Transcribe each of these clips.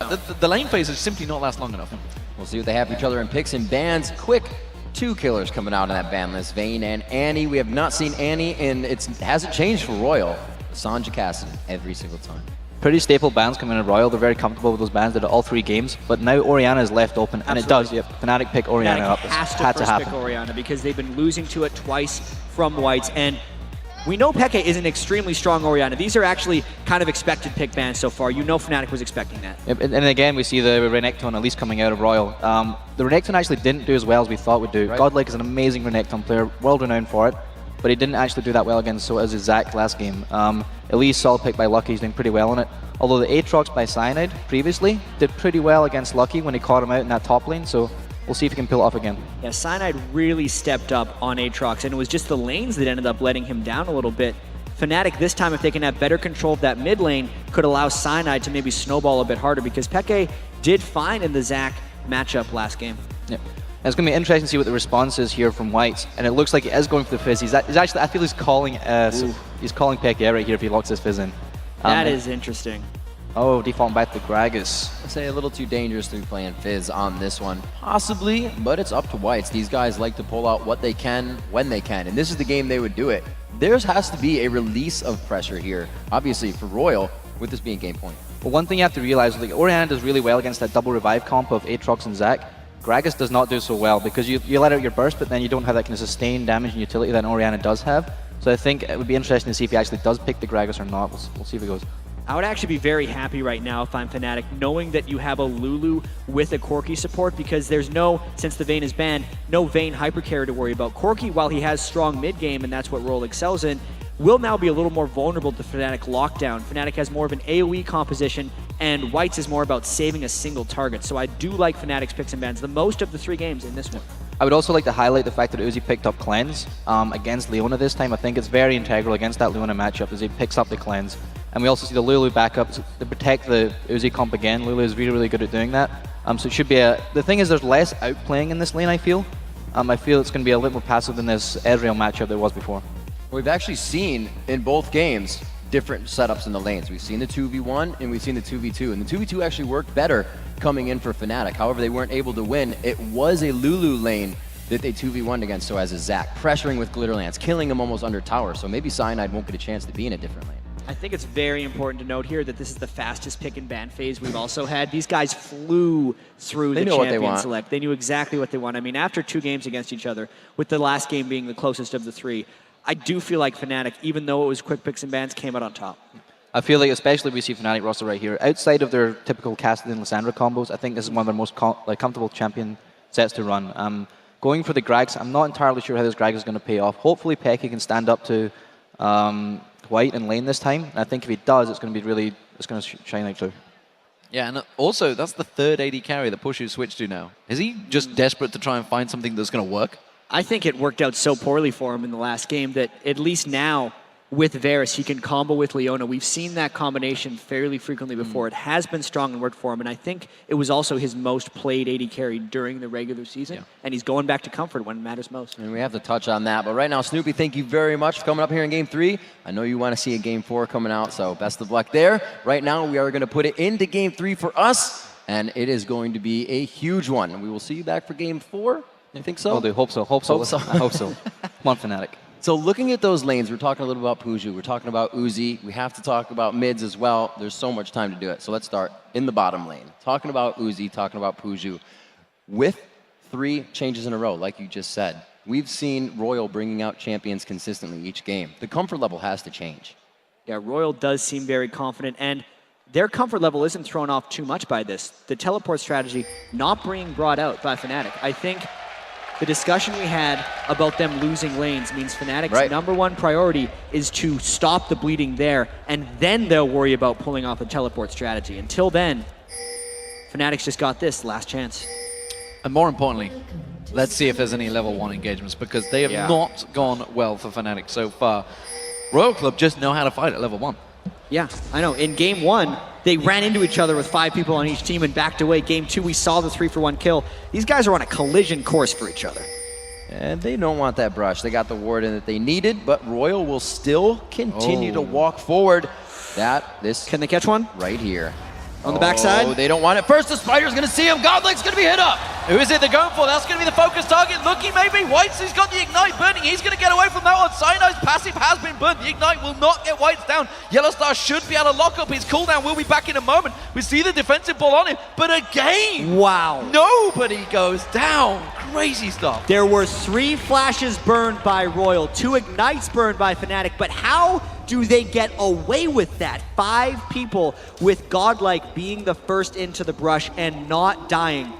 The lane phase is simply not last long enough. We'll see what they have each other in picks and bans. Quick 2 killers coming out on that ban list. Vayne and Annie. We have not seen Annie, and it hasn't changed for RYL. Sanjay Cassidy every single time. Pretty staple bans coming in RYL. They're very comfortable with those bans. They did all 3 games. But now Orianna is left open, and it does. Yep. Fnatic pick Orianna up. Had to pick Orianna because they've been losing to it twice from Whites. And we know Peke is an extremely strong Orianna. These are actually kind of expected pick bans so far. You know Fnatic was expecting that. Yep, and again, we see the Renekton at least coming out of RYL. The Renekton actually didn't do as well as we thought would do. Right. Godlike is an amazing Renekton player, world renowned for it, but he didn't actually do that well against so as Zac last game. Elise solid pick by Lucky, he's doing pretty well on it. Although the Aatrox by Cyanide previously did pretty well against Lucky when he caught him out in that top lane, so we'll see if he can pull it off again. Yeah, Cyanide really stepped up on Aatrox, and it was just the lanes that ended up letting him down a little bit. Fnatic this time, if they can have better control of that mid lane, could allow Cyanide to maybe snowball a bit harder because Peke did fine in the Zac matchup last game. Yep. It's going to be interesting to see what the response is here from Whites, and it looks like he is going for the Fizz. He's actually, I feel he's calling Peke right here if he locks his Fizz in. That is interesting. Oh, defaulting back to Gragas. I'd say a little too dangerous to be playing Fizz on this one. Possibly, but it's up to Whites. These guys like to pull out what they can when they can, and this is the game they would do it. There has to be a release of pressure here, obviously for RYL, with this being game point. Well, one thing you have to realize, like Orianna does really well against that double revive comp of Aatrox and Zac. Gragas does not do so well because you let out your burst, but then you don't have that kind of sustained damage and utility that Orianna does have. So I think it would be interesting to see if he actually does pick the Gragas or not. We'll see if he goes. I would actually be very happy right now if I'm Fnatic, knowing that you have a Lulu with a Corki support, because there's no, since the Vayne is banned, no Vayne hypercarry to worry about. Corki, while he has strong mid-game, and that's what RYL excels in, will now be a little more vulnerable to Fnatic lockdown. Fnatic has more of an AoE composition, and Whites is more about saving a single target. So I do like Fnatic's picks and bans, the most of the 3 games in this one. I would also like to highlight the fact that Uzi picked up Cleanse against Leona this time. I think it's very integral against that Leona matchup as he picks up the Cleanse. And we also see the Lulu backups to protect the Uzi comp again. Lulu is really, really good at doing that. So it should be a... The thing is there's less outplaying in this lane, I feel. I feel it's going to be a little more passive than this Ezreal matchup there was before. We've actually seen in both games different setups in the lanes. We've seen the 2v1 and we've seen the 2v2, and the 2v2 actually worked better coming in for Fnatic. However, they weren't able to win. It was a Lulu lane that they 2v1'd against, so as a Zac, pressuring with Glitterlance, killing him almost under tower, so maybe Cyanide won't get a chance to be in a different lane. I think it's very important to note here that this is the fastest pick and ban phase we've also had. These guys flew through the champion select. They knew exactly what they want. I mean, after 2 games against each other, with the last game being the closest of the 3, I do feel like Fnatic, even though it was quick picks and bans, came out on top. I feel like, especially we see Fnatic roster right here, outside of their typical Cassidy and Lissandra combos, I think this is one of their most comfortable champion sets to run. Going for the Grags, I'm not entirely sure how this Grag is going to pay off. Hopefully Peke can stand up to White and lane this time. And I think if he does, it's going to be really, it's going to shine out too. Yeah, and also, that's the 3rd AD carry that Pushu's switched to now. Is he just desperate to try and find something that's going to work? I think it worked out so poorly for him in the last game that at least now, with Varus, he can combo with Leona. We've seen that combination fairly frequently before. It has been strong and worked for him, and I think it was also his most played AD carry during the regular season, and he's going back to comfort when it matters most. And we have to touch on that, but right now, Snoopy, thank you very much for coming up here in Game 3. I know you want to see a Game 4 coming out, so best of luck there. Right now, we are going to put it into Game 3 for us, and it is going to be a huge one. And we will see you back for Game 4. You think so? Will do. Hope so. Hope so. I hope so. Come on, Fnatic. So looking at those lanes, we're talking a little about Puju, we're talking about Uzi, we have to talk about mids as well. There's so much time to do it. So let's start in the bottom lane. Talking about Uzi, talking about Puju. With 3 changes in a row, like you just said, we've seen RYL bringing out champions consistently each game. The comfort level has to change. Yeah, RYL does seem very confident, and their comfort level isn't thrown off too much by this. The teleport strategy not being brought out by Fnatic. I think the discussion we had about them losing lanes means Fnatic's #1 priority is to stop the bleeding there, and then they'll worry about pulling off a teleport strategy. Until then, Fnatic's just got this last chance. And more importantly, let's see if there's any level 1 engagements, because they have not gone well for Fnatic so far. RYL Club just know how to fight at level 1. Yeah, I know. In Game 1, they ran into each other with 5 people on each team and backed away. Game 2, we saw the 3-for-1 kill. These guys are on a collision course for each other. And they don't want that brush. They got the ward in that they needed, but RYL will still continue to walk forward. Can they catch one? Right here. On the backside. Oh, they don't want it. First, the Spider's going to see him. Godlike's going to be hit up. Who is it they're going for? That's going to be the focus target. Lucky maybe. Whites, who's got the Ignite burning. He's going to get away from that one. Cyanide's passive has been burnt. The Ignite will not get Whites down. Yellowstar should be able to lock up his cooldown. We'll be back in a moment. We see the defensive ball on him. But again, wow. Nobody goes down. Crazy stuff. There were 3 flashes burned by RYL, 2 Ignites burned by Fnatic, but how do they get away with that? 5 people with Godlike being the first into the brush and not dying.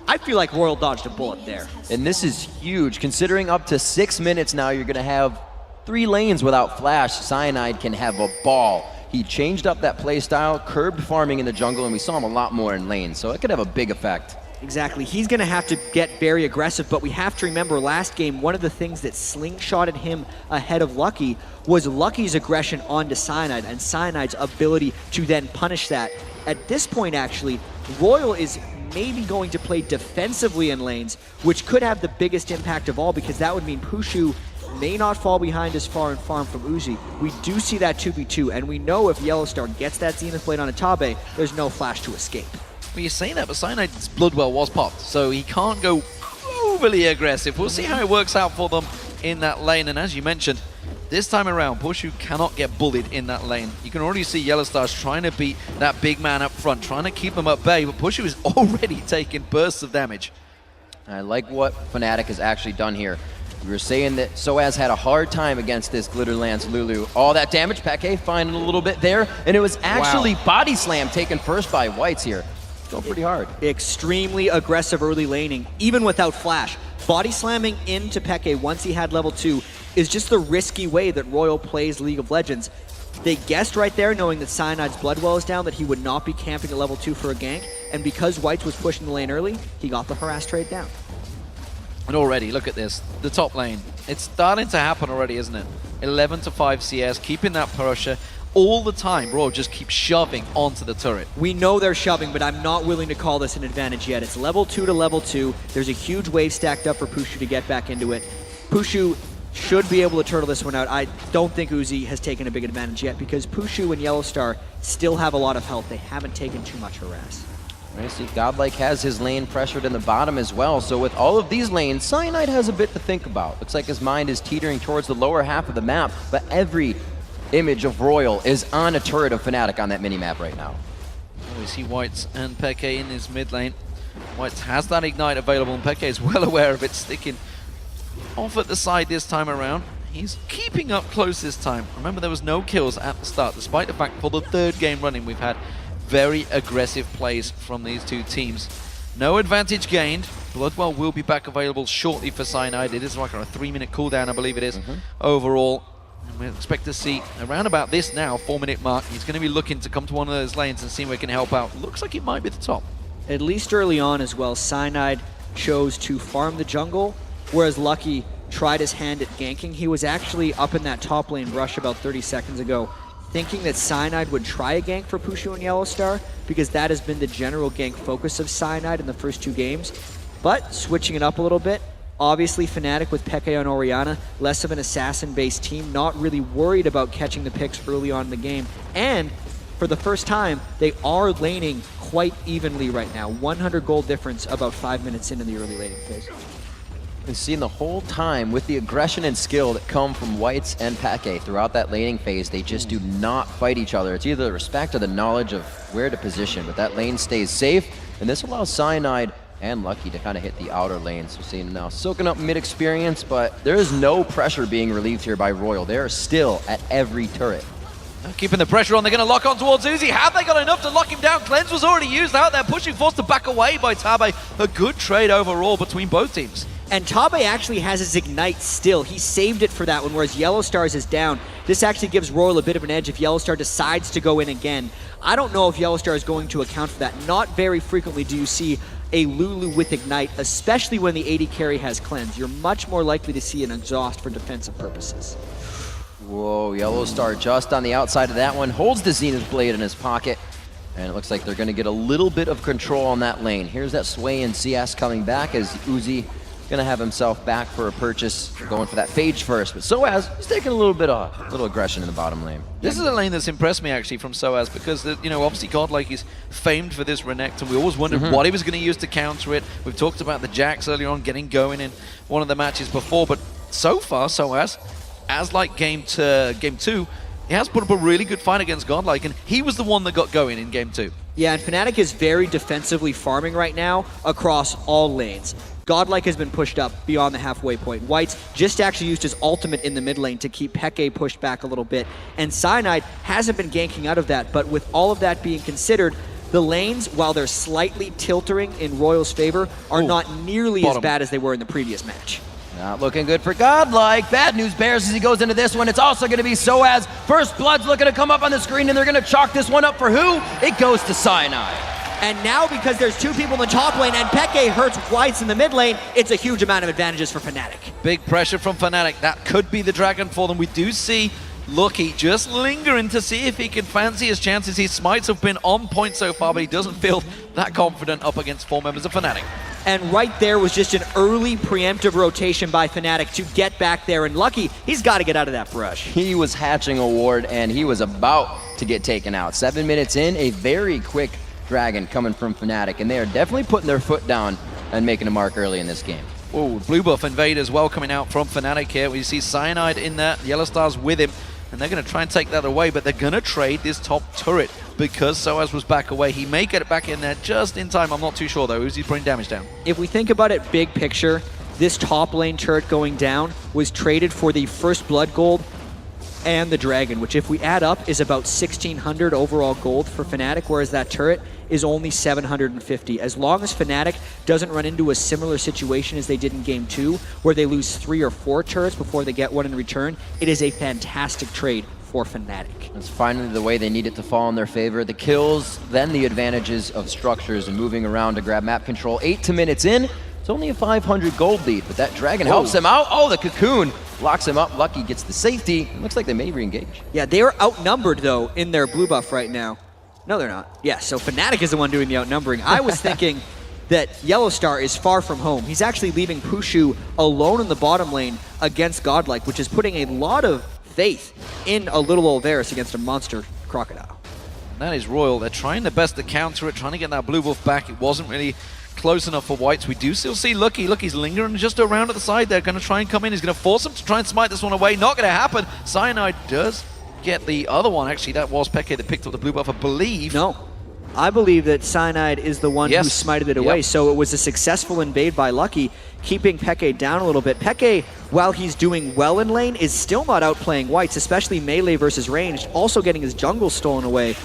I feel like RYL dodged a bullet there. And this is huge, considering up to 6 minutes now, you're gonna have 3 lanes without flash. Cyanide can have a ball. He changed up that play style, curbed farming in the jungle, and we saw him a lot more in lanes, so it could have a big effect. Exactly. He's going to have to get very aggressive, but we have to remember last game, one of the things that slingshotted him ahead of Lucky was Lucky's aggression onto Cyanide and Cyanide's ability to then punish that. At this point, actually, RYL is maybe going to play defensively in lanes, which could have the biggest impact of all, because that would mean Pushu may not fall behind as far in farm from Uzi. We do see that 2v2, and we know if Yellowstar gets that Zenith Blade on Atabe, there's no flash to escape. Well, you're saying that, but Cyanide's Bloodwell was popped, so he can't go overly aggressive. We'll see how it works out for them in that lane. And as you mentioned, this time around, Pushu cannot get bullied in that lane. You can already see Yellowstars trying to beat that big man up front, trying to keep him at bay, but Pushu is already taking bursts of damage. I like what Fnatic has actually done here. We were saying that Soaz had a hard time against this Glitterlance Lulu. All that damage, Peke finding a little bit there, and it was actually body slam taken first by Whites here. Going pretty hard. Extremely aggressive early laning, even without flash. Body slamming into Peke once he had level 2 is just the risky way that RYL plays League of Legends. They guessed right there, knowing that Cyanide's Bloodwell is down, that he would not be camping at level 2 for a gank, and because Whites was pushing the lane early, he got the harass trade down. And already, look at this, the top lane. It's starting to happen already, isn't it? 11 to 5 CS, keeping that pressure. All the time, RYL just keeps shoving onto the turret. We know they're shoving, but I'm not willing to call this an advantage yet. It's level 2 to level 2. There's a huge wave stacked up for Pushu to get back into it. Pushu should be able to turtle this one out. I don't think Uzi has taken a big advantage yet because Pushu and Yellowstar still have a lot of health. They haven't taken too much harass. Right, see, Godlike has his lane pressured in the bottom as well, so with all of these lanes, Cyanide has a bit to think about. Looks like his mind is teetering towards the lower half of the map, but every image of RYL is on a turret of Fnatic on that mini-map right now. We see Whites and Peke in his mid lane. Whites has that Ignite available, and Peke is well aware of it, sticking off at the side this time around. He's keeping up close this time. Remember, there was no kills at the start, despite the fact for the 3rd game running we've had very aggressive plays from these 2 teams. No advantage gained. Bloodwell will be back available shortly for Cyanide. It is like a 3-minute cooldown, I believe it is, overall. And we expect to see around about this now, 4-minute mark. He's going to be looking to come to one of those lanes and see where he can help out. Looks like it might be the top. At least early on as well, Cyanide chose to farm the jungle, whereas Lucky tried his hand at ganking. He was actually up in that top lane brush about 30 seconds ago, thinking that Cyanide would try a gank for Pushu and Yellowstar, because that has been the general gank focus of Cyanide in the first 2 games. But switching it up a little bit, obviously Fnatic with Peke and Orianna, less of an assassin-based team, not really worried about catching the picks early on in the game. And for the first time, they are laning quite evenly right now. 100 gold difference about 5 minutes into the early laning phase. And seeing the whole time with the aggression and skill that come from Whites and Peke throughout that laning phase, they just do not fight each other. It's either the respect or the knowledge of where to position, but that lane stays safe, and this allows Cyanide and Lucky to kind of hit the outer lanes. We're seeing now soaking up mid experience, but there is no pressure being relieved here by RYL. They are still at every turret. Keeping the pressure on, they're going to lock on towards Uzi. Have they got enough to lock him down? Cleanse was already used out there, pushing forced to back away by Tabe. A good trade overall between both teams. And Tabe actually has his Ignite still. He saved it for that one, whereas Yellowstar's is down. This actually gives RYL a bit of an edge if Yellowstar decides to go in again. I don't know if Yellowstar is going to account for that. Not very frequently do you see a Lulu with Ignite, especially when the AD carry has Cleanse. You're much more likely to see an exhaust for defensive purposes. Whoa, Yellowstar just on the outside of that one, holds the Zenith Blade in his pocket, and it looks like they're going to get a little bit of control on that lane. Here's that sway in CS coming back as Uzi gonna have himself back for a purchase, going for that Phage first. But Soaz, he's taking a little aggression in the bottom lane. This is a lane that's impressed me actually from Soaz because, obviously Godlike is famed for this Renekton. We always wondered what he was going to use to counter it. We've talked about the Jax earlier on getting going in one of the matches before, but so far Soaz, as like game 2, he has put up a really good fight against Godlike, and he was the one that got going in game 2. Yeah, and Fnatic is very defensively farming right now across all lanes. Godlike has been pushed up beyond the halfway point. White's just actually used his ultimate in the mid lane to keep Peke pushed back a little bit. And Cyanide hasn't been ganking out of that, but with all of that being considered, the lanes, while they're slightly tiltering in Royal's favor, are not nearly as bad as they were in the previous match. Not looking good for Godlike. Bad news bears as he goes into this one. It's also going to be Soaz. First Blood's looking to come up on the screen, and they're going to chalk this one up for who? It goes to Cyanide. And now, because there's 2 people in the top lane and Peke hurts Whites in the mid lane, it's a huge amount of advantages for Fnatic. Big pressure from Fnatic. That could be the dragon for them. We do see Lucky just lingering to see if he can fancy his chances. His smites have been on point so far, but he doesn't feel that confident up against 4 members of Fnatic. And right there was just an early preemptive rotation by Fnatic to get back there. And Lucky, he's got to get out of that brush. He was hatching a ward, and he was about to get taken out. 7 minutes in, a very quick dragon coming from Fnatic, and they are definitely putting their foot down and making a mark early in this game. Oh, blue buff invade as well coming out from Fnatic here. We see Cyanide in there, Yellow Star's with him, and they're going to try and take that away, but they're going to trade this top turret because Soaz was back away. He may get it back in there just in time. I'm not too sure, though. Uzi's bringing damage down. If we think about it big picture, this top lane turret going down was traded for the first blood gold and the dragon, which if we add up is about 1,600 overall gold for Fnatic, whereas that turret is only 750. As long as Fnatic doesn't run into a similar situation as they did in Game 2, where they lose 3 or 4 turrets before they get one in return, it is a fantastic trade for Fnatic. That's finally the way they need it to fall in their favor. The kills, then the advantages of structures and moving around to grab map control. 8 minutes in, it's only a 500 gold lead, but that dragon helps him out. Oh, the cocoon locks him up. Lucky gets the safety. It looks like they may re-engage. Yeah, they are outnumbered, though, in their blue buff right now. No, they're not. Yeah, so Fnatic is the one doing the outnumbering. I was thinking that Yellow Star is far from home. He's actually leaving Pushu alone in the bottom lane against Godlike, which is putting a lot of faith in a little old Varus against a monster Crocodile. That is RYL. They're trying their best to counter it, trying to get that blue buff back. It wasn't really close enough for Whites. We do still see Lucky. Lucky's lingering just around at the side. They're going to try and come in. He's going to force him to try and smite this one away. Not going to happen. Cyanide does get the other one. Actually, that was Peke that picked up the blue buff, I believe. No. I believe that Cyanide is the one who smited it away. So it was a successful invade by Lucky, keeping Peke down a little bit. Peke, while he's doing well in lane, is still not outplaying Whites, especially melee versus ranged, also getting his jungle stolen away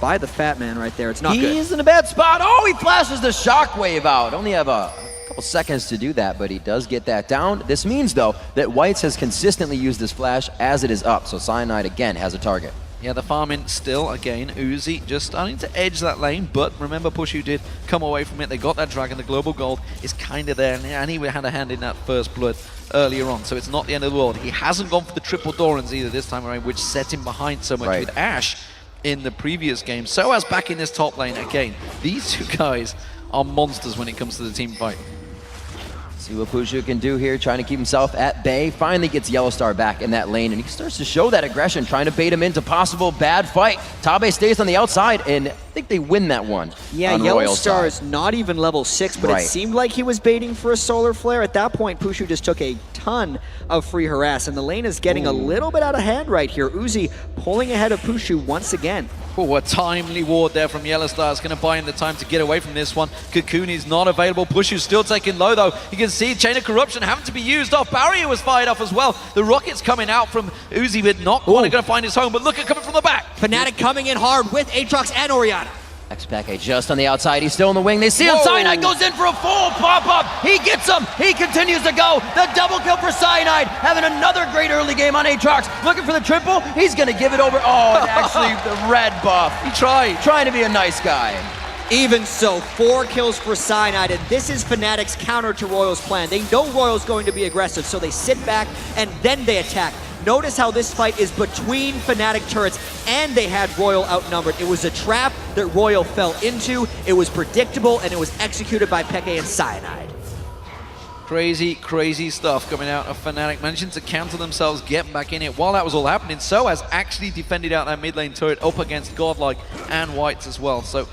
by the fat man right there. It's not good. He's in a bad spot. Oh, he flashes the shockwave out. Only have a couple seconds to do that, but he does get that down. This means, though, that Whites has consistently used this flash as it is up, so Cyanide, again, has a target. Yeah, the farming still, again, Uzi just starting to edge that lane, but remember Pushu did come away from it. They got that dragon, the global gold is kind of there, and he had a hand in that first blood earlier on, so it's not the end of the world. He hasn't gone for the triple Dorans either this time around, which set him behind so much with Ashe in the previous game. Soaz back in this top lane again. These two guys are monsters when it comes to the team fight. See what Pushu can do here, trying to keep himself at bay. Finally gets Yellow Star back in that lane, and he starts to show that aggression, trying to bait him into possible bad fight. Tabe stays on the outside, and I think they win that one. Yeah, Yellow Star is not even level 6, but it seemed like he was baiting for a solar flare. At that point, Pushu just took a ton of free harass, and the lane is getting a little bit out of hand right here. Uzi pulling ahead of Pushu once again. Oh, a timely ward there from Yellow Star. It's going to buy him the time to get away from this one. Cocoon is not available. Pushu's still taking low, though. You can see Chain of Corruption having to be used off. Barrier was fired off as well. The rocket's coming out from Uzi, but not quite going to find his home. But look at coming from the back. Fnatic coming in hard with Aatrox and Orianna. X-Pac just on the outside. He's still in the wing. They see him. Cyanide goes in for a full pop-up. He gets him. He continues to go. The double kill for Cyanide. Having another great early game on Aatrox. Looking for the triple. He's going to give it over. Oh, and actually the red buff. He tried. Trying to be a nice guy. Even so, 4 kills for Cyanide, and this is Fnatic's counter to RYL's plan. They know RYL's going to be aggressive, so they sit back and then they attack. Notice how this fight is between Fnatic turrets, and they had RYL outnumbered. It was a trap that RYL fell into. It was predictable, and it was executed by Peke and Cyanide. Crazy, crazy stuff coming out of Fnatic. Managing to counter themselves, getting back in it. While that was all happening, Soaz actually defended out that mid lane turret up against Godlike and Whites as well. So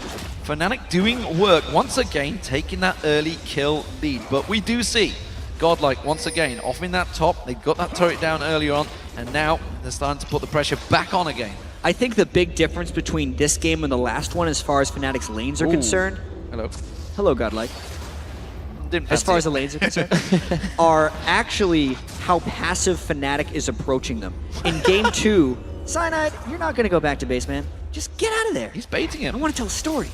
Fnatic doing work, once again, taking that early kill lead. But we do see Godlike, once again, off in that top. They got that turret down earlier on, and now they're starting to put the pressure back on again. I think the big difference between this game and the last one, as far as Fnatic's lanes are concerned... Hello. Hello, Godlike. Didn't as far as fancy the lanes are concerned, are actually how passive Fnatic is approaching them. In Game 2, Cyanide, you're not going to go back to base, man. Just get out of there. He's baiting him. I want to tell a story.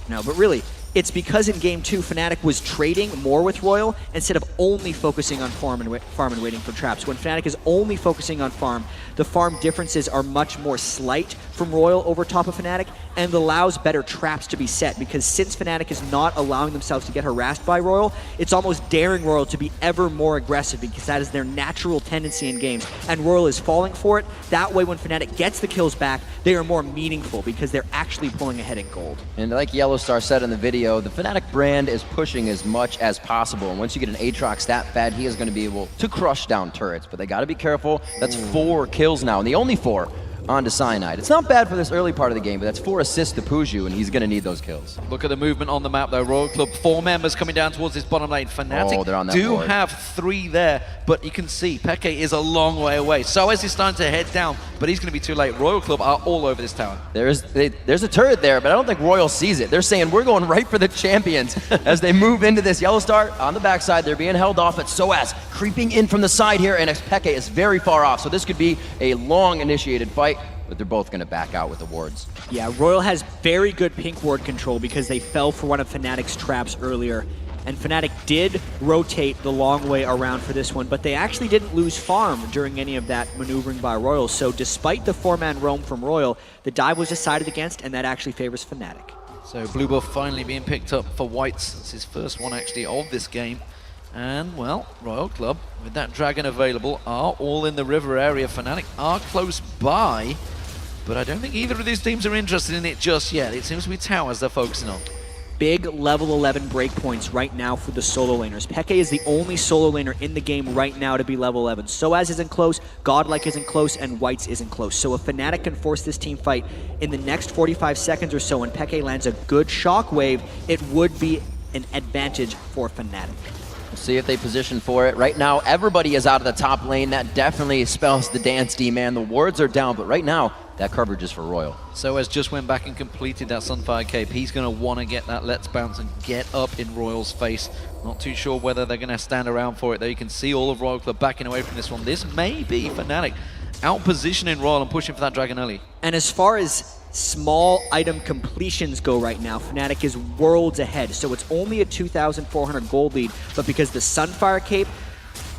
No, but really, it's because in Game 2, Fnatic was trading more with RYL instead of only focusing on farm and waiting for traps. When Fnatic is only focusing on farm, the farm differences are much more slight from RYL over top of Fnatic, and allows better traps to be set, because since Fnatic is not allowing themselves to get harassed by RYL, it's almost daring RYL to be ever more aggressive, because that is their natural tendency in games, and RYL is falling for it. That way, when Fnatic gets the kills back, they are more meaningful, because they're actually pulling ahead in gold. And like Yellowstar said in the video, the Fnatic brand is pushing as much as possible, and once you get an Aatrox that fat, he is going to be able to crush down turrets, but they got to be careful. That's 4 kills now, and the only 4 onto Cyanide. It's not bad for this early part of the game, but that's 4 assists to Puju, and he's going to need those kills. Look at the movement on the map, though. RYL Club, 4 members coming down towards this bottom lane. Fnatic they're on that do board. have 3 there, but you can see Peke is a long way away. So as he's starting to head down, but he's going to be too late. RYL Club are all over this tower. There's a turret there, but I don't think RYL sees it. They're saying, we're going right for the champions as they move into this. Yellowstar on the backside, they're being held off, but Soaz creeping in from the side here, and Peke is very far off, so this could be a long initiated fight, but they're both going to back out with the wards. Yeah, RYL has very good pink ward control because they fell for one of Fnatic's traps earlier. And Fnatic did rotate the long way around for this one, but they actually didn't lose farm during any of that maneuvering by RYL. So despite the 4-man roam from RYL, the dive was decided against, and that actually favors Fnatic. So blue buff finally being picked up for Whites. It's his first one actually of this game. And, well, RYL Club, with that dragon available, are all in the river area. Fnatic are close by, but I don't think either of these teams are interested in it just yet. It seems to be towers they're focusing on. Big level 11 breakpoints right now for the solo laners. Peke is the only solo laner in the game right now to be level 11. Soaz isn't close, Godlike isn't close, and Whites isn't close. So if Fnatic can force this team fight in the next 45 seconds or so and Peke lands a good shockwave, it would be an advantage for Fnatic. We'll see if they position for it. Right now, everybody is out of the top lane. That definitely spells the dance, D-man. The wards are down, but right now, that coverage is for RYL. Soaz just went back and completed that Sunfire Cape. He's going to want to get that Let's Bounce and get up in RYL's face. Not too sure whether they're going to stand around for it, though. You can see all of RYL Club backing away from this one. This may be Fnatic out-positioning RYL and pushing for that dragon early. And as far as small item completions go right now, Fnatic is worlds ahead. So it's only a 2,400 gold lead, but because the Sunfire Cape,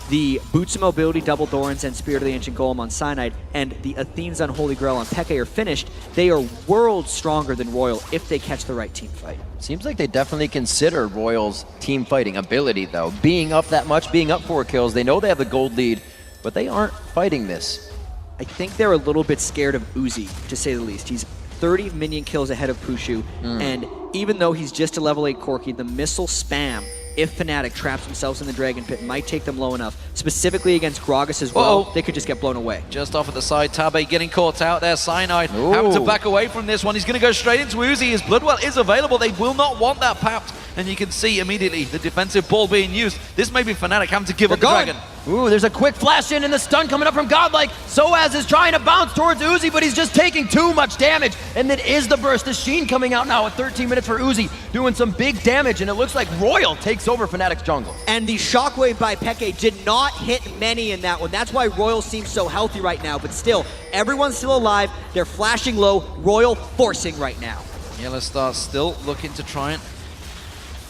the Boots of Mobility, Double Thorns, and Spirit of the Ancient Golem on Cyanide, and the Athene's Unholy Grail on Peke are finished, they are worlds stronger than RYL if they catch the right team fight. Seems like they definitely consider RYL's team fighting ability, though. Being up that much, being up 4 kills, they know they have the gold lead, but they aren't fighting this. I think they're a little bit scared of Uzi, to say the least. He's 30 minion kills ahead of Pushu, and even though he's just a level 8 Corki, the missile spam, if Fnatic traps themselves in the Dragon Pit, might take them low enough. Specifically against Gragas as well, they could just get blown away. Just off at the side, Tabe getting caught out there. Cyanide having to back away from this one. He's going to go straight into Uzi. His Bloodwell is available. They will not want that papped. And you can see immediately the defensive ball being used. This may be Fnatic having to give up the dragon. Ooh, there's a quick flash in and the stun coming up from Godlike. Soaz is trying to bounce towards Uzi, but he's just taking too much damage. And it is the burst. The Sheen coming out now at 13 minutes for Uzi, doing some big damage, and it looks like RYL takes over Fnatic's jungle. And the shockwave by Peke did not hit many in that one. That's why RYL seems so healthy right now, but still, everyone's still alive. They're flashing low. RYL forcing right now. Yellowstar still looking to try and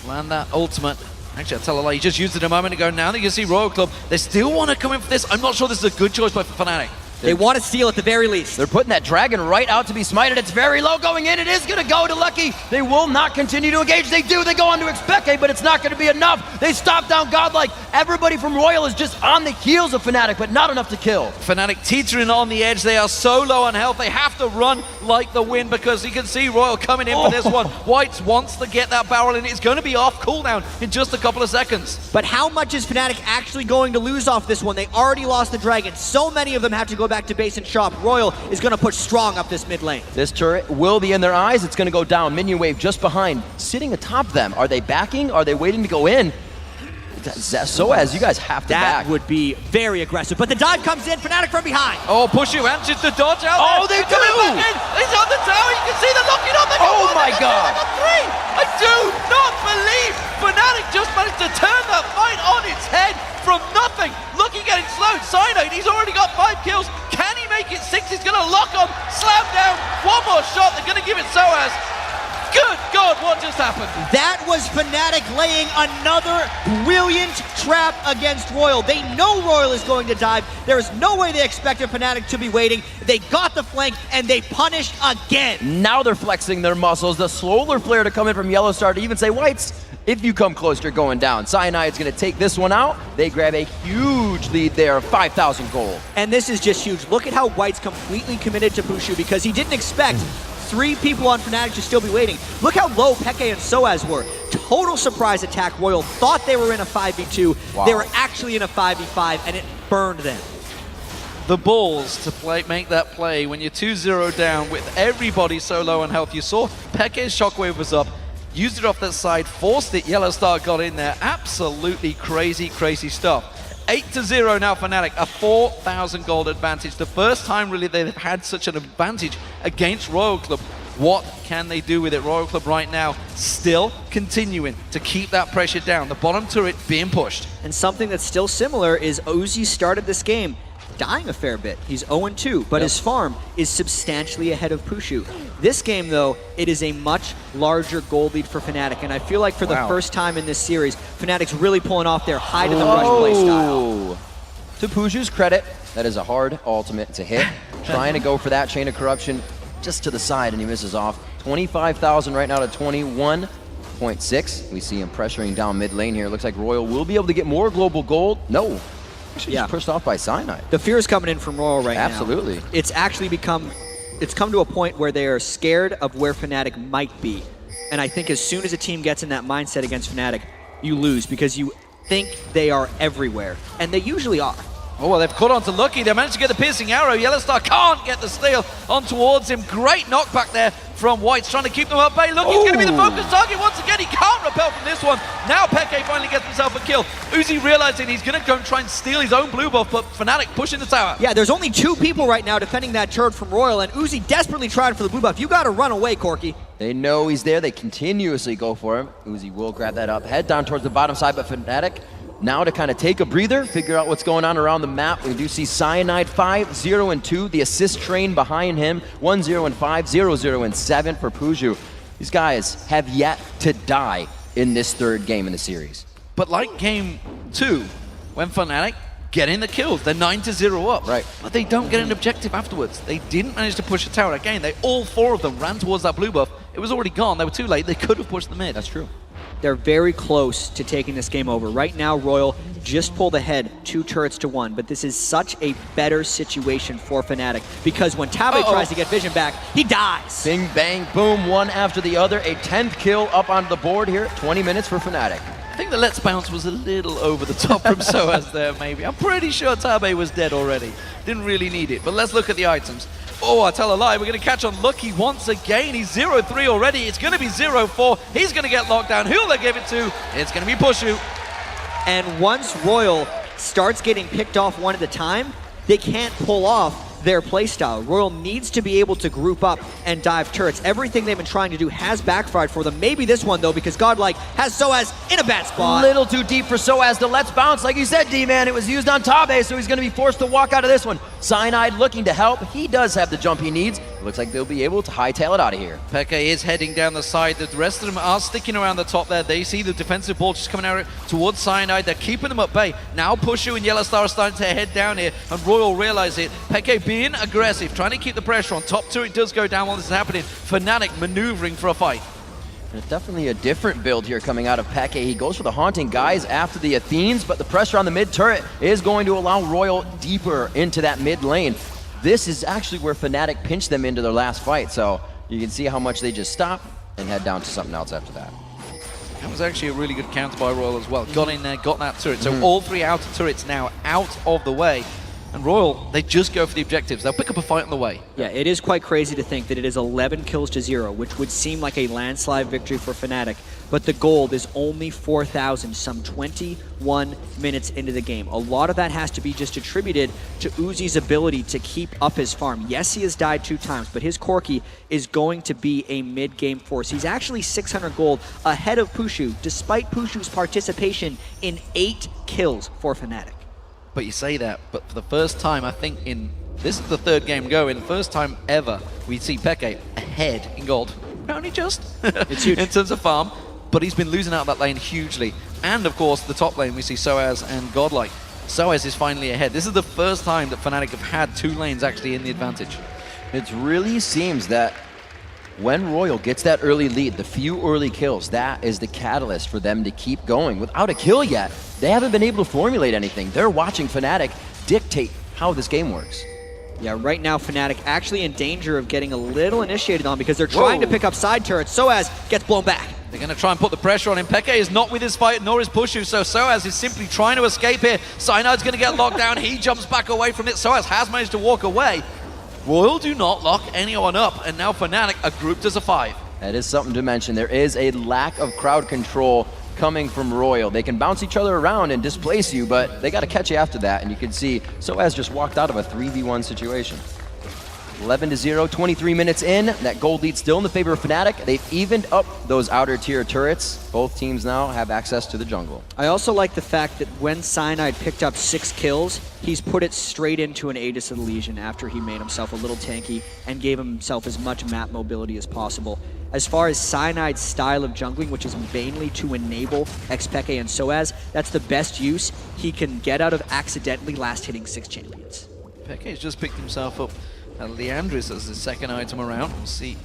land that ultimate. Actually, I tell a lie, he just used it a moment ago. Now that you can see RYL Club, they still want to come in for this. I'm not sure this is a good choice by Fnatic. They want to steal at the very least. They're putting that dragon right out to be smited. It's very low going in. It is going to go to Lucky. They will not continue to engage. They do. They go on to Expeke, but it's not going to be enough. They stop down Godlike. Everybody from RYL is just on the heels of Fnatic, but not enough to kill. Fnatic teetering on the edge. They are so low on health. They have to run like the wind because you can see RYL coming in for this one. Whites wants to get that barrel in. It's going to be off cooldown in just a couple of seconds. But how much is Fnatic actually going to lose off this one? They already lost the dragon. So many of them have to go back to base and shop. RYL is going to push strong up this mid lane. This turret will be in their eyes. It's going to go down. Minion wave just behind, sitting atop them. Are they backing? Are they waiting to go in? Soaz, you guys have to back. That would be very aggressive. But the dive comes in. Fnatic from behind. Oh, push you, answers the dodge out Oh, there. they do! He's on the tower. You can see the locking on. They got Oh one, my they got God. two, they got three. I do not believe Fnatic just managed to turn that fight on its head from nothing. Lucky getting slowed. Cyanide, he's already got 5 kills. Can he make it 6? He's going to lock on, slam down. One more shot. They're going to give it Soaz. Good God, what just happened? That was Fnatic laying another brilliant trap against RYL. They know RYL is going to dive. There is no way they expected Fnatic to be waiting. They got the flank, and they punished again. Now they're flexing their muscles. The slower player to come in from Yellow Star to even say, Whites, if you come close, you're going down. Cyanide's going to take this one out. They grab a huge lead there of 5,000 gold. And this is just huge. Look at how White's completely committed to Pushu because he didn't expect 3 people on Fnatic to still be waiting. Look how low Peke and Soaz were. Total surprise attack. RYL thought they were in a 5v2. Wow. They were actually in a 5v5, and it burned them. The balls to make that play when you're 2-0 down with everybody so low on health. You saw Peke's shockwave was up, used it off that side, forced it. Yellow Star got in there. Absolutely crazy, crazy stuff. 8-0 now Fnatic, a 4,000 gold advantage. The first time really they've had such an advantage against RYL Club. What can they do with it? RYL Club right now still continuing to keep that pressure down. The bottom turret being pushed. And something that's still similar is Uzi started this game dying a fair bit. He's 0-2, but his farm is substantially ahead of Pushu. This game, though, it is a much larger gold lead for Fnatic, and I feel like for the first time in this series, Fnatic's really pulling off their hide in the rush play style. To Pushu's credit, that is a hard ultimate to hit. Trying to go for that chain of corruption just to the side, and he misses off. 25,000 right now to 21.6. We see him pressuring down mid lane here. Looks like RYL will be able to get more global gold. No. Actually, just pushed off by Cyanide. The fear is coming in from RYL right now. Absolutely. It's actually come to a point where they are scared of where Fnatic might be. And I think as soon as a team gets in that mindset against Fnatic, you lose because you think they are everywhere. And they usually are. Oh, well, they've caught on to Lucky. They managed to get the piercing arrow. Yellow Star can't get the steal on towards him. Great knockback there from Whites, trying to keep them at bay. Lucky's going to be the focus target once again. He can't repel from this one. Now Peke finally gets himself a kill. Uzi realizing he's going to go and try and steal his own blue buff, but Fnatic pushing the tower. Yeah, there's only 2 people right now defending that turret from RYL, and Uzi desperately tried for the blue buff. You got to run away, Corky. They know he's there. They continuously go for him. Uzi will grab that up. Head down towards the bottom side, but Fnatic now to kind of take a breather, figure out what's going on around the map. We do see Cyanide 5-0-2, the assist train behind him, 1-0-5, 0-0-7 for Puju. These guys have yet to die in this 3rd game in the series. But like game 2, when Fnatic getting the kills, they're 9-0 up. Right. But they don't get an objective afterwards. They didn't manage to push the tower again. All 4 of them ran towards that blue buff. It was already gone. They were too late. They could have pushed the mid. That's true. They're very close to taking this game over. Right now, RYL just pulled ahead 2 turrets to 1, but this is such a better situation for Fnatic because when Tabe tries to get vision back, he dies. Bing, bang, boom, one after the other. A 10th kill up on the board here. 20 minutes for Fnatic. I think the Let's Bounce was a little over the top from Soaz there, maybe. I'm pretty sure Tabe was dead already. Didn't really need it, but let's look at the items. Oh, I tell a lie, we're going to catch on Lucky once again. He's 0-3 already. It's going to be 0-4. He's going to get locked down. Who will they give it to? It's going to be Pushu. And once RYL starts getting picked off one at a time, they can't pull off their playstyle. RYL needs to be able to group up and dive turrets. Everything they've been trying to do has backfired for them. Maybe this one, though, because Godlike has Soaz in a bad spot. Little too deep for Soaz. The Let's Bounce, like you said, D-Man, it was used on Tabe, so he's going to be forced to walk out of this one. Cyanide looking to help. He does have the jump he needs. It looks like they'll be able to hightail it out of here. Peke is heading down the side. The rest of them are sticking around the top there. They see the defensive ball just coming out towards Cyanide. They're keeping them at bay. Now Pushu and Yellow Star are starting to head down here, and RYL realize it. Peke being aggressive, trying to keep the pressure on. Top turret does go down while this is happening. Fnatic maneuvering for a fight. And it's definitely a different build here coming out of Peke. He goes for the Haunting Guys after the Athenes, but the pressure on the mid turret is going to allow RYL deeper into that mid lane. This is actually where Fnatic pinched them into their last fight, so you can see how much they just stop and head down to something else after that. That was actually a really good counter by RYL as well. Got in there, got that turret. So all three outer turrets now out of the way. And RYL, they just go for the objectives. They'll pick up a fight on the way. Yeah, it is quite crazy to think that it is 11 kills to 0, which would seem like a landslide victory for Fnatic. But the gold is only 4,000, some 21 minutes into the game. A lot of that has to be just attributed to Uzi's ability to keep up his farm. Yes, he has died 2 times, but his Corki is going to be a mid-game force. He's actually 600 gold ahead of Pushu, despite Pushu's participation in 8 kills for Fnatic. But you say that, but for the first time, I think this is the 3rd game going, the first time ever we see Peke ahead in gold. Only just. It's huge. In terms of farm, but he's been losing out that lane hugely. And of course, the top lane, we see Soaz and Godlike. Soaz is finally ahead. This is the first time that Fnatic have had 2 lanes actually in the advantage. It really seems that when RYL gets that early lead, the few early kills, that is the catalyst for them to keep going. Without a kill yet, they haven't been able to formulate anything. They're watching Fnatic dictate how this game works. Yeah, right now Fnatic actually in danger of getting a little initiated on because they're trying to pick up side turrets. Soaz gets blown back. They're going to try and put the pressure on him. Peke is not with his fight, nor is Pushu, so Soaz is simply trying to escape here. Cyanide's going to get locked down. He jumps back away from it. Soaz has managed to walk away. RYL do not lock anyone up, and now Fnatic are grouped as a 5. That is something to mention. There is a lack of crowd control coming from RYL. They can bounce each other around and displace you, but they got to catch you after that, and you can see Soaz just walked out of a 3v1 situation. 11-0, 23 minutes in. That gold lead still in the favor of Fnatic. They've evened up those outer tier turrets. Both teams now have access to the jungle. I also like the fact that when Cyanide picked up 6 kills, he's put it straight into an Aegis of the Legion after he made himself a little tanky and gave himself as much map mobility as possible. As far as Cyanide's style of jungling, which is mainly to enable Xpeke and Soaz, that's the best use he can get out of accidentally last hitting 6 champions. Peke's just picked himself up Leandris as his 2nd item around. We'll see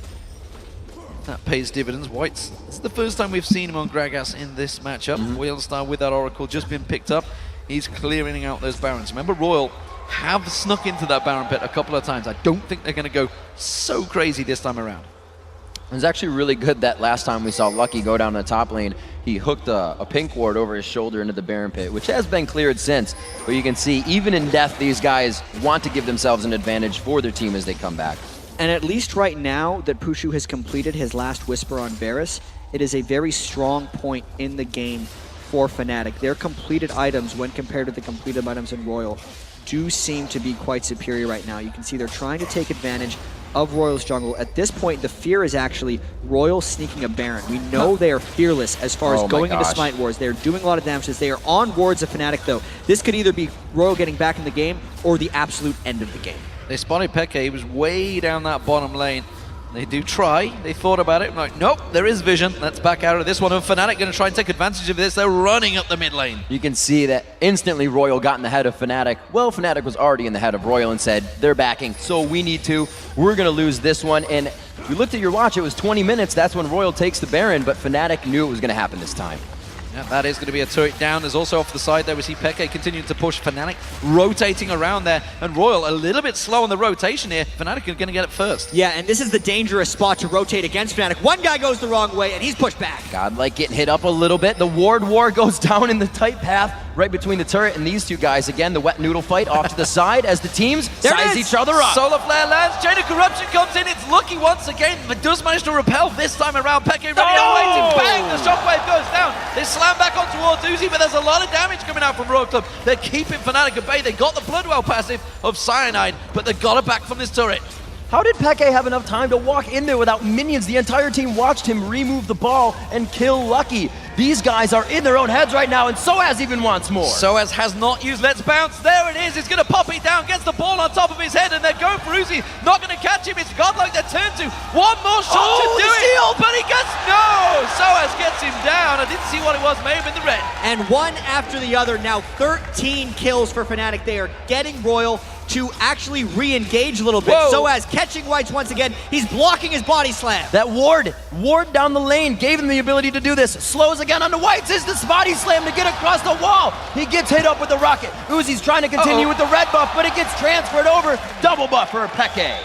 if that pays dividends. White's, this is the first time we've seen him on Gragas in this matchup. Wheelstar with that Oracle just been picked up. He's clearing out those Barons. Remember, RYL have snuck into that Baron pit a couple of times. I don't think they're going to go so crazy this time around. It was actually really good that last time we saw Lucky go down the top lane. He hooked a pink ward over his shoulder into the Baron pit, which has been cleared since. But you can see, even in death, these guys want to give themselves an advantage for their team as they come back. And at least right now that Pushu has completed his last Whisper on Varus, it is a very strong point in the game for Fnatic. Their completed items, when compared to the completed items in RYL, do seem to be quite superior right now. You can see they're trying to take advantage of RYL's jungle. At this point, the fear is actually RYL sneaking a Baron. We know they are fearless as far as going into Smite Wars. They're doing a lot of damage. They are on wards of Fnatic, though. This could either be RYL getting back in the game or the absolute end of the game. They spotted Peke. He was way down that bottom lane. They do try. They thought about it. I'm like, nope, there is vision. Let's back out of this one. And Fnatic going to try and take advantage of this. They're running up the mid lane. You can see that instantly RYL got in the head of Fnatic. Well, Fnatic was already in the head of RYL and said, they're backing, so we need to. We're going to lose this one. And you looked at your watch, it was 20 minutes. That's when RYL takes the Baron, but Fnatic knew it was going to happen this time. Yeah, that is going to be a turret down. There's also off the side there, we see Peke continuing to push. Fnatic rotating around there, and RYL a little bit slow on the rotation here. Fnatic are going to get it first. Yeah, and this is the dangerous spot to rotate against Fnatic. One guy goes the wrong way, and he's pushed back. Godlike getting hit up a little bit. The ward war goes down in the tight path right between the turret and these two guys. Again, the wet noodle fight off to the side as the teams size each other up. Solar Flare lands, Chain of Corruption comes in. It's Lucky once again, but does manage to repel this time around. Peke ready waiting. Bang! The shockwave goes down. They slam back on towards Uzi, but there's a lot of damage coming out from RYL Club. They're keeping Fnatic at bay. They got the Bloodwell passive of Cyanide, but they got it back from this turret. How did Peke have enough time to walk in there without minions? The entire team watched him remove the ball and kill Lucky. These guys are in their own heads right now, and Soaz even wants more. Soaz has not used Let's Bounce. There it is. He's going to pop it down, gets the ball on top of his head, and they're going for Uzi. Not going to catch him. It's Godlike they're turned to. One more shot to do it. But he gets no. Soaz gets him down. I didn't see what it was. May have been the red. And one after the other, now 13 kills for Fnatic. They are getting RYL to actually re-engage a little bit. Soaz catching Whites once again. He's blocking his body slam. That ward down the lane gave him the ability to do this. Slows again onto Whites. Is the body slam to get across the wall. He gets hit up with the rocket. Uzi's trying to continue with the red buff, but it gets transferred over. Double buff for Peke.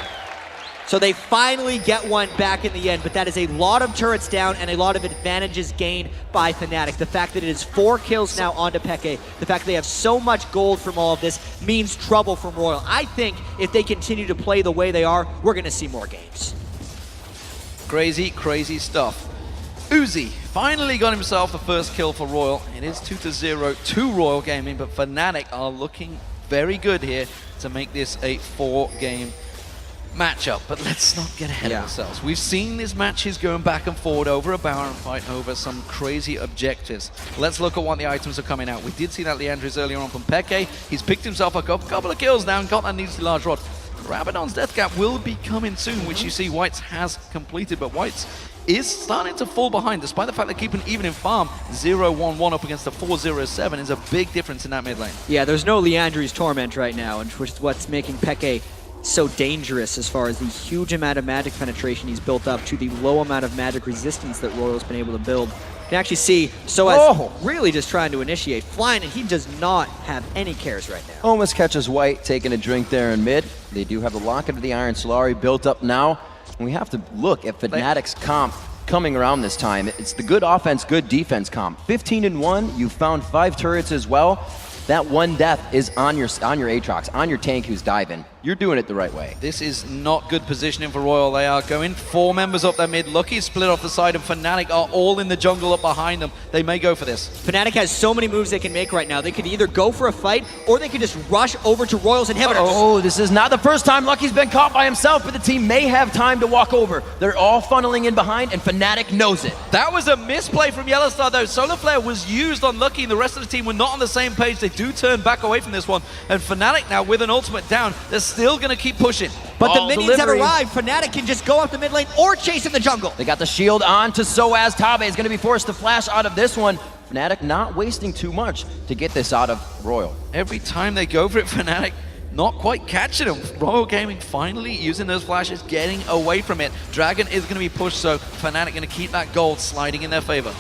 So they finally get one back in the end, but that is a lot of turrets down and a lot of advantages gained by Fnatic. The fact that it is 4 kills now onto Peke, the fact that they have so much gold from all of this means trouble from RYL. I think if they continue to play the way they are, we're going to see more games. Crazy, crazy stuff. Uzi finally got himself the first kill for RYL. It is 2-0 to RYL Gaming, but Fnatic are looking very good here to make this a 4-game matchup, but let's not get ahead of ourselves. We've seen these matches going back and forward over a Baron fight, over some crazy objectives. Let's look at what the items are coming out. We did see that Leandris earlier on from Peke. He's picked himself a couple of kills now and got that needly large rod. Rabadon's death cap will be coming soon, which you see Whites has completed, but Whites is starting to fall behind, despite the fact they're keeping even in farm. 0-1-1 up against a 4-0-7 is a big difference in that mid lane. Yeah, there's no Leandri's Torment right now, which is what's making Peke so dangerous as far as the huge amount of magic penetration he's built up to the low amount of magic resistance that RYL's been able to build. You can actually see Soaz really just trying to initiate, flying, and he does not have any cares right now. Almost catches White taking a drink there in mid. They do have the Locket of the Iron Solari built up now. And we have to look at Fnatic's comp coming around this time. It's the good offense, good defense comp. 15-1, you found 5 turrets as well. That one death is on your Aatrox, on your tank who's diving. You're doing it the right way. This is not good positioning for RYL. They are going 4 members up their mid. Lucky split off the side, and Fnatic are all in the jungle up behind them. They may go for this. Fnatic has so many moves they can make right now. They could either go for a fight, or they could just rush over to RYL's inhibitors. Oh, this is not the first time Lucky's been caught by himself, but the team may have time to walk over. They're all funneling in behind, and Fnatic knows it. That was a misplay from Yellowstar, though. Solar Flare was used on Lucky, and the rest of the team were not on the same page. They do turn back away from this one, and Fnatic now with an ultimate down, they're still going to keep pushing. But the minions have arrived. Fnatic can just go up the mid lane or chase in the jungle. They got the shield on to Soaz. Tabe is going to be forced to flash out of this one. Fnatic not wasting too much to get this out of RYL. Every time they go for it, Fnatic not quite catching them. RYL Gaming finally using those flashes, getting away from it. Dragon is going to be pushed, so Fnatic going to keep that gold sliding in their favor.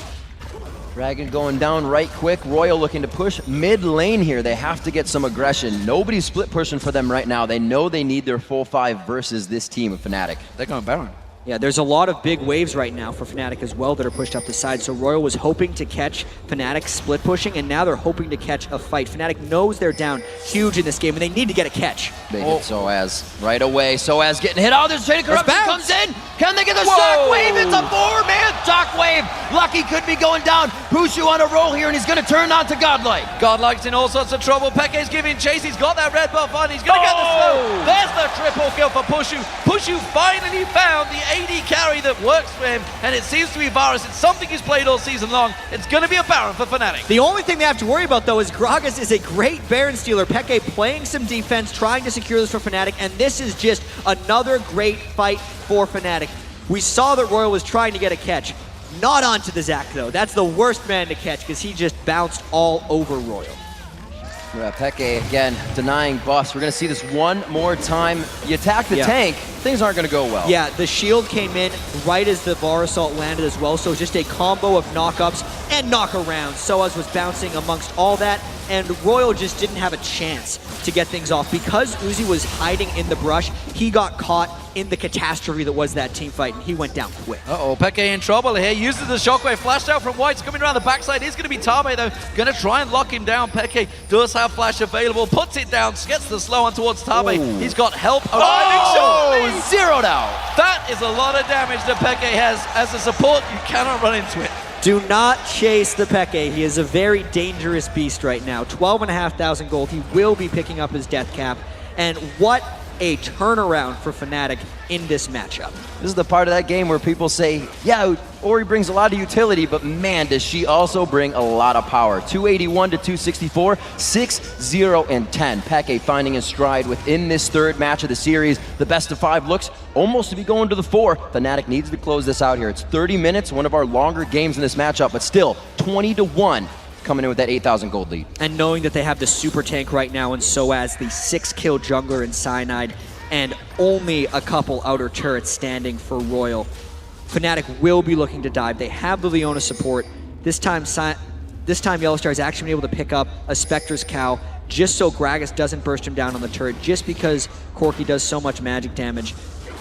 Dragon going down right quick. RYL looking to push mid lane here. They have to get some aggression. Nobody's split pushing for them right now. They know they need their full 5 versus this team of Fnatic. They're going Baron. Yeah, there's a lot of big waves right now for Fnatic as well that are pushed up the side. So RYL was hoping to catch Fnatic split pushing, and now they're hoping to catch a fight. Fnatic knows they're down huge in this game, and they need to get a catch. They hit Soaz right away. Soaz getting hit. Oh, there's Chain of Corruption comes in. Can they get the shockwave? It's a 4-man shockwave. Lucky could be going down. Pushu on a roll here, and he's going to turn on to Godlike. Godlike's in all sorts of trouble. Peke's giving chase. He's got that red buff on. He's going to get the slow. There's the triple kill for Pushu. Pushu finally found the AD carry that works for him, and it seems to be Varus. It's something he's played all season long. It's going to be a Baron for Fnatic. The only thing they have to worry about, though, is Gragas is a great Baron stealer. Peke playing some defense, trying to secure this for Fnatic, and this is just another great fight for Fnatic. We saw that RYL was trying to get a catch. Not onto the Zac, though. That's the worst man to catch because he just bounced all over RYL. Yeah, Peke again denying buffs. We're going to see this one more time. You attack the tank, things aren't going to go well. Yeah, the shield came in right as the Var Assault landed as well, so just a combo of knockups and knockarounds. Soaz was bouncing amongst all that, and RYL just didn't have a chance to get things off. Because Uzi was hiding in the brush, he got caught in the catastrophe that was that team fight, and he went down quick. Uh-oh, Peke in trouble here. Uses the shockwave, flashed out from White's coming around the backside. He's going to be Tabe, though. Going to try and lock him down. Peke does have flash available, puts it down, gets the slow on towards Tabe. He's got help arriving. Zeroed out. That is a lot of damage that Peke has. As a support, you cannot run into it. Do not chase the Peke. He is a very dangerous beast right now. 12,500 gold. He will be picking up his death cap. And what a turnaround for Fnatic in this matchup. This is the part of that game where people say, yeah, Ori brings a lot of utility, but man, does she also bring a lot of power. 281 to 264, 6-0 and 10. Peke finding his stride within this third match of the series. The best of 5 looks almost to be going to the 4. Fnatic needs to close this out here. It's 30 minutes, one of our longer games in this matchup, but still 20-1. Coming in with that 8,000 gold lead. And knowing that they have the super tank right now and Soaz, the 6-kill jungler in Cyanide, and only a couple outer turrets standing for RYL, Fnatic will be looking to dive. They have the Leona support. This time Yellowstar has actually been able to pick up a Spectre's cow just so Gragas doesn't burst him down on the turret, just because Corki does so much magic damage.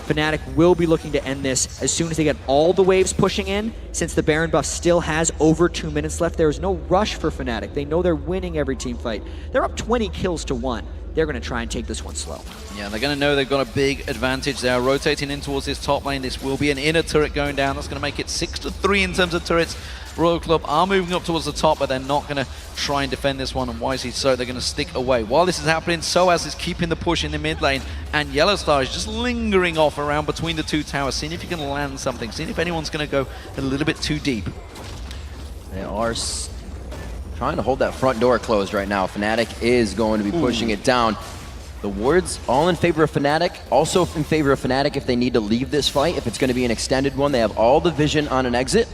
Fnatic will be looking to end this as soon as they get all the waves pushing in. Since the Baron buff still has over 2 minutes left, there is no rush for Fnatic. They know they're winning every team fight. They're up 20 kills to 1. They're going to try and take this one slow. Yeah, they're going to know they've got a big advantage. They are rotating in towards this top lane. This will be an inner turret going down. That's going to make it 6-3 in terms of turrets. RYL Club are moving up towards the top, but they're not going to try and defend this one, and wisely so. They're going to stick away. While this is happening, Soaz is keeping the push in the mid lane, and Yellowstar is just lingering off around between the two towers, seeing if he can land something, seeing if anyone's going to go a little bit too deep. They are trying to hold that front door closed right now. Fnatic is going to be pushing it down. The wards all in favor of Fnatic, also in favor of Fnatic if they need to leave this fight. If it's going to be an extended one, they have all the vision on an exit.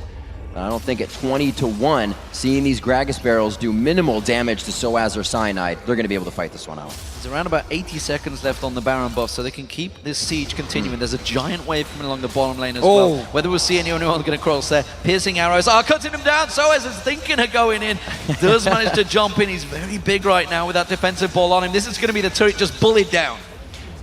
I don't think at 20-1, seeing these Gragas barrels do minimal damage to Soaz or Cyanide, they're going to be able to fight this one out. There's around about 80 seconds left on the Baron buff, so they can keep this siege continuing. There's a giant wave coming along the bottom lane as well. Whether we'll see anyone going to cross there. Piercing arrows are cutting him down. Soaz is thinking of going in. Does manage to jump in. He's very big right now with that defensive ball on him. This is going to be the turret just bullied down.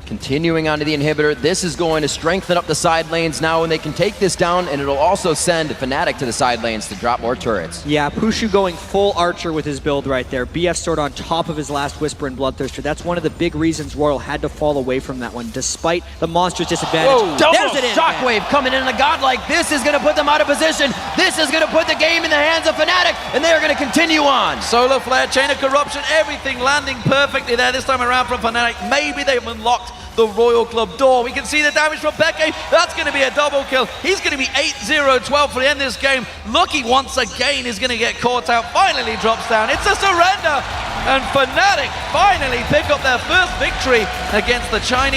Continuing onto the inhibitor, this is going to strengthen up the side lanes now, and they can take this down, and it'll also send Fnatic to the side lanes to drop more turrets. Yeah, Pushu going full Archer with his build right there. BF sword on top of his last Whisper and Bloodthirster. That's one of the big reasons RYL had to fall away from that one, despite the monster's disadvantage. Whoa, double There's it in, shockwave coming in, and a godlike. This is going to put them out of position. This is going to put the game in the hands of Fnatic, and they are going to continue on. Solar Flare, Chain of Corruption, everything landing perfectly there this time around from Fnatic. Maybe they've unlocked the RYL Club door. We can see the damage from Peke. That's going to be a double kill. He's going to be 8-0-12 for the end of this game. Lucky once again is going to get caught out. Finally drops down. It's a surrender. And Fnatic finally pick up their first victory against the Chinese.